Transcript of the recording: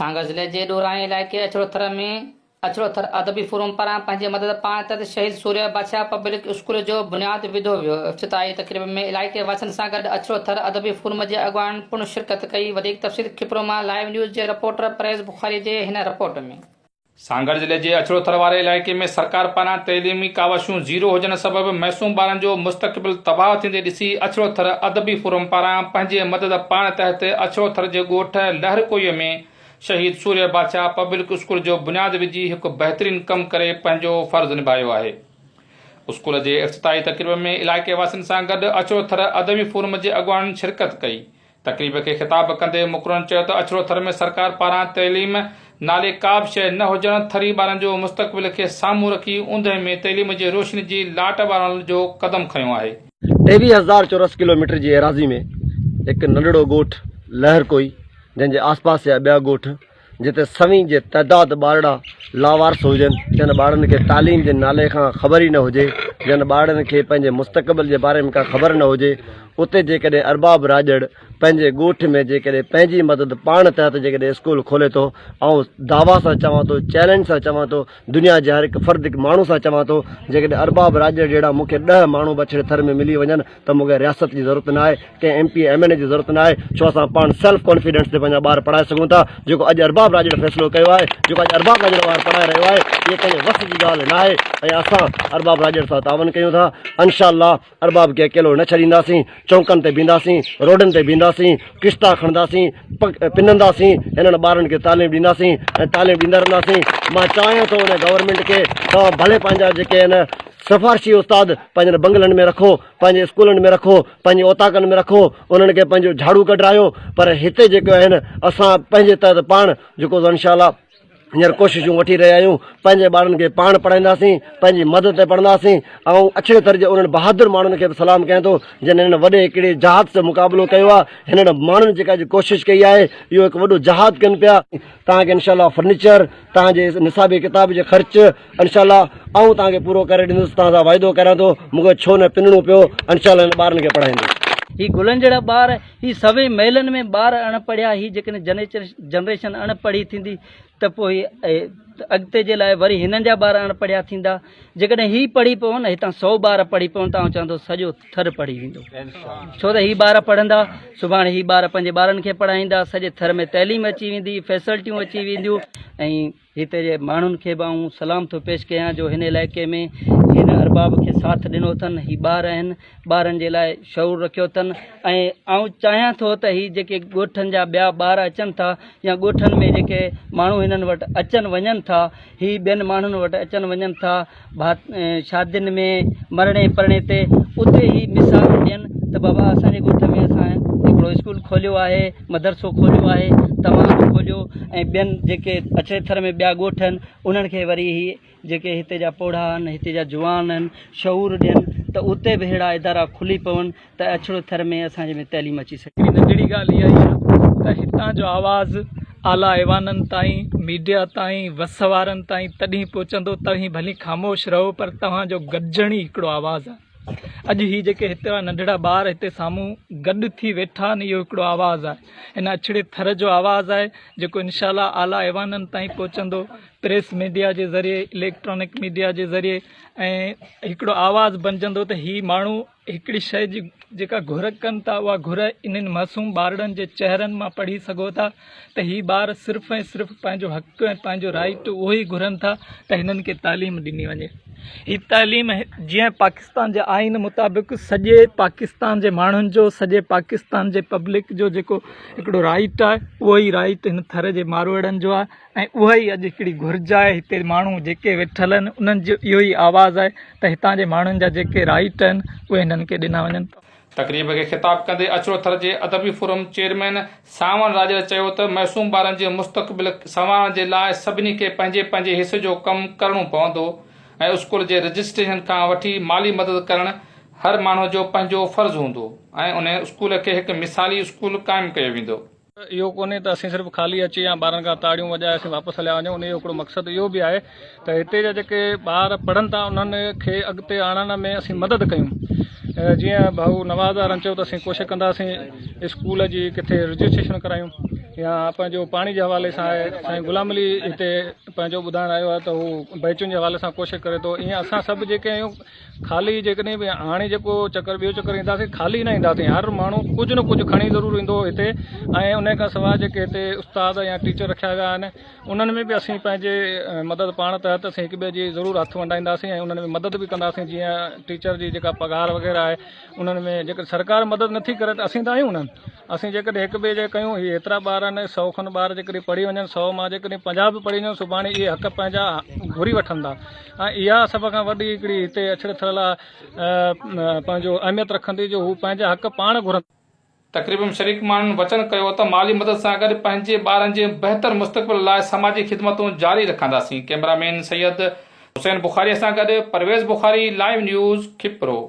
सांगर जिले के डोराणी इलाके अचड़ोथर में अचड़ोथर अदबी फोरम पारां पंहिंजे मदद पाण तहत शहीद सूर्य बादशाह पब्लिक स्कूल जो बुनियाद विधो वियो। इफ्तिताही तकरीब में इलाइक़े वासियुनि सां गॾु अचड़ोथर अदबी फोरम जे अॻुवान पिणु शिरकत कई। वधीक तफ़सील खिपरो मां लाइव न्यूज़ जे रिपोर्टर परवेज़ बुखारी जे हिन रिपोर्ट में। सांगर जिले के अचड़ोथर वारे इलाइक़े में सरकार पारां तइलीमी कावशूं ज़ीरो हुजण सबबि मासूम ॿारनि जो मुस्तक़बिल तबाह थींदे ॾिसी अचड़ोथर अदबी फोरम पारां पंहिंजे मदद पाण तहत अचड़ोथर जे ॻोठ लहरकोईअ में शहीद सूर्य बादशाह पब्लिक स्कूल जो बुनियाद विझी एक बेहतरीन कम करे पंहिंजो फर्ज़ निभायो है। स्कूल के इफ्तिताही तकरीब में इलाइक़े वासियुनि सां गॾु अचड़ोथर अदबी फोरम के अॻुवान शिरकत कई। तकरीब के खिताब कंदे मुकरनि चयो त अचड़ोथर में सरकार पारां तइलीम नाले का भी शइ न हुजण थरी ॿारनि जो मुस्तक़बिल के साम्हूं रखी ऊंदहि में तइलीम जी रोशनी जी लाट ॿारण जो कदम खयो आहे। 23,000 चौरस किलोमीटर की एराज़ी में एक नंढड़ो ॻोठ लहरकोई जैसे आसपास जा ॿिया ॻोठ जिते सवी जे तइदाद ॿारड़ा लावारस हुजनि, जन ॿारनि खे तालीम जे नाले खां ख़बर ई न हुजे, जन ॿारनि खे पंहिंजे मुस्तक़बिल जे बारे में का ख़बर न हुजे, उते जेकॾहिं अरबाब राजड़ पंहिंजे ॻोठ में जेकॾहिं पंहिंजी मदद पाण तहत जेकॾहिं स्कूल खोले थो, ऐं दावा सां चवां थो, चैलेंज सां चवां थो, दुनिया जे हर हिकु फ़र्द माण्हू सां चवां थो, जेकॾहिं अरबाब राजड़ जहिड़ा मूंखे 10 माण्हू बछड़े थर में मिली वञनि त मूंखे रियासत जी ज़रूरत न आहे, कंहिं MP MNA जी ज़रूरत न आहे। छो असां पाण सेल्फ कॉन्फिडेंस ते पंहिंजा ॿार पढ़ाए सघूं था। जेको अॼु अरबाब राजड़ फ़ैसिलो कयो आहे, जेको अॼु अरबाब राजड़ ॿार पढ़ाए रहियो आहे, इहे कंहिं वस जी ॻाल्हि न आहे ऐं असां अरबाब राजड़ सां तावन कयूं था। इंशाअल्लाह अरबाब खे अकेलो न छॾींदासीं, चौकनि ते बीहंदासीं, रोडनि ते बीहंदासीं, किश्ता खणंदासीं, पिनंदासीं, हिननि ॿारनि खे तालीम ॾींदासीं ऐं तालीम ॾींदा रहंदासीं। मां चाहियां थो उन गवर्नमेंट खे तव्हां भले पंहिंजा जेके आहिनि सिफ़ारशी उस्ताद पंहिंजे बंगलनि में रखो, पंहिंजे स्कूलनि में रखो, पंहिंजे ओताकनि में रखो, उन्हनि खे पंहिंजो झाड़ू कढायो, पर हिते जेके आहिनि असां पंहिंजे तहत पाण जेको इंशाअल्लाह हींअर कोशिशूं वठी रहिया आहियूं, पंहिंजे ॿारनि खे पाण पढ़ाईंदासीं, पंहिंजी मदद ते पढ़ंदासीं ऐं अछड़े तर जे उन्हनि बहादुर माण्हुनि खे बि सलाम कयां थो जिन हिन वॾे हिकिड़े जहाद सां मुक़ाबिलो कयो आहे। हिननि माण्हुनि जेका कोशिशि कई आहे, इहो हिकु वॾो जहाद कनि पिया। तव्हांखे इंशाअल्लाह फर्नीचर, तव्हांजे निसाबी किताब जे ख़र्च इंशाअल्लाह आऊं तव्हांखे पूरो करे ॾींदुसि। तव्हां सां वाइदो करां थो, मूंखे छो न पिनणो पियो, इंशाअल्लाह हिन ॿारनि खे पढ़ाईंदुसि। ही गुलनि जहिड़ा ॿार, ही सभई महिलनि में ॿार अणपढ़िया, ही जेकॾहिं जनरेशन अणपढ़ी थींदी त पोइ अॻिते जे लाइ वरी हिननि जा ॿार अणपढ़िया थींदा। जेकॾहिं ही पढ़ी पवनि न, हितां 100 ॿार पढ़ी पवनि त चवंदो सॼो थर पढ़ी वेंदो। छो त ही ॿार पढ़ंदा, सुभाणे ही ॿार पंहिंजे ॿारनि खे पढ़ाईंदा, सॼे थर में तइलीम अची वेंदी, फैसिलिटियूं अची वेंदियूं। ऐं हिते जे माण्हुनि खे बि आऊं सलाम थो पेश कयां जो हिन इलाइक़े में हिन अरबाब खे साथ ॾिनो अथनि। ही ॿार आहिनि, ॿारनि जे लाइ शऊर रखियो अथनि ऐं आऊं चाहियां थो त ही जेके ॻोठनि जा ॿिया ॿार अचनि था या ॻोठनि में जेके माण्हू हिननि वटि अचनि वञनि था, ही ॿियनि माण्हुनि वटि अचनि वञनि था शादियुनि में, मरणे परणे ते, उते ही मिसाल ॾियनि त बाबा असांजे ॻोठ में असां हिकिड़ो स्कूल खोलियो आहे, मदरसो खोलियो आहे, तव्हां खोलियो ऐं ॿियनि जेके अछड़े थर में ॿिया ॻोठ आहिनि उन्हनि खे वरी ही जेके हिते जा पोढ़ा आहिनि, हिते जा जुवान आहिनि, शऊर ॾियनि त उते बि अहिड़ा इदारा खुली पवनि त अछड़ो थर में असांजे में तइलीम अची सघे। नंढड़ी ॻाल्हि इहा ई आहे त हितां जो आवाज़ आला ऐवाननि ताईं, मीडिया ताईं, वस वारनि ताईं तॾहिं पहुचंदो, तव्हीं भली ख़ामोश रहो, पर तव्हांजो गॾिजण ई हिकिड़ो आवाज़ आहे। अॼु ही जेके हिते नंढड़ा ॿार हिते साम्हूं गॾु थी वेठा आहिनि, इहो हिकिड़ो आवाज़ु आहे, हिन अछड़े थर जो आवाज़ु आहे जेको इंशाअल्लाह आला ऐवाननि ताईं पहुचंदो, प्रेस मीडिया जे ज़रिए, इलेक्ट्रॉनिक मीडिया जे ज़रिए, ऐं हिकिड़ो आवाज़ु बणिजंदो त ही माण्हू हिकिड़ी शइ जी जेका घुर कनि था, उहा घुर इन्हनि मासूम ॿारनि जे चहिरनि मां पढ़ी सघो था त ही ॿार सिर्फ़ु ऐं सिर्फ़ु पंहिंजो हक़ु ऐं पंहिंजो राइट उहो ई घुरनि था त हिननि खे तालीम ॾिनी वञे। ही तालीम जीअं पाकिस्तान जे आइन मुताबिक़ सॼे पाकिस्तान जे माण्हुनि जो, सॼे पाकिस्तान जे पब्लिक जो जेको हिकिड़ो राइट आहे, उहो ई राइट हिन थर जे मारवाड़नि जो आहे ऐं उहा ई अॼु हिकिड़ी घुरिज आहे। हिते माण्हू जेके वेठल आहिनि उन्हनि जो इहो ई आवाज़ु आहे त हितां जे माण्हुनि जा जेके राइट आहिनि उहे हिननि खे ॾिना वञनि। तकरीब के खिताब कंदे अचड़ोथर जे अदबी फोरम चेयरमैन सावन राजड़ चयो त मासूम ॿारनि जे मुस्तक़बिल संवारण जे लाइ सभिनी खे पंहिंजे पंहिंजे हिसे जो कमु करणो पवंदो ऐं स्कूल जे रजिस्ट्रेशन खां वठी माली मदद करणु हर माण्हू जो पंहिंजो फ़र्ज़ु हूंदो ऐं उन स्कूल खे हिकु मिसाली स्कूल क़ाइमु कयो वेंदो। इहो कोन्हे त असीं सिर्फ़ु ख़ाली अची या ॿारनि खां ताड़ियूं वॼाए असीं वापसि हलिया वञूं। उन जो हिकिड़ो मक़सदु इहो बि आहे त हिते जा जेके ॿार पढ़नि था उन्हनि खे अॻिते आणण में असीं मदद कयूं। जीअं भाऊ नवाज़ वारनि चयो त असीं कोशिशि कंदासीं स्कूल जी किथे रजिस्ट्रेशन करायूं, या पंहिंजो पाणी जे हवाले सां आहे। साईं गुलाम अली हिते पंहिंजो ॿुधाइण आयो आहे त हू बैचुनि जे हवाले सां कोशिशि करे थो। ईअं असां सभु जेके आहियूं ख़ाली जेकॾहिं बि हाणे जेको चकर ॿियो चकर ईंदासीं ख़ाली न ईंदासीं, हर माण्हू कुझु न कुझु खणी ज़रूरु ईंदो हिते। ऐं उन खां सवाइ जेके हिते उस्ताद या टीचर रखिया विया आहिनि उन्हनि में बि असीं पंहिंजे मदद पाण तहत असीं हिक ॿिए जी ज़रूरु हथु वंडाईंदासीं ऐं उन्हनि में मदद बि कंदासीं। जीअं टीचर जी जेका पघार वग़ैरह आहे उन्हनि में जेकर सरकार मदद नथी करे त असीं त आहियूं न, असीं जेकॾहिं हिक ॿिए जे कयूं। हीअ एतिरा ॿार आहिनि, 100 खनि ॿार जेकॾहिं पढ़ी वञनि, 100 मां जेकॾहिं 50 बि पढ़ी वञनि, सुभाणे इहे हक़ पंहिंजा घुरी वठंदा। ऐं इहा सभ खां वॾी हिकिड़ी हिते अछड़े थल पंहिंजो अहमियत रखंदी जो हू पंहिंजा हक़ पाण घुरनि। तक़रीबन शरीक माण्हुनि वचन कयो त माली मदद सां गॾु पंहिंजे ॿारनि जे बहितर मुस्तक़बिल लाइ समाजी ख़िदमतूं जारी रखंदासीं। कैमरामैन सैयद हुसैन बुखारी सां गॾु परवेज़ बुखारी, लाइव न्यूज़, खिपरो।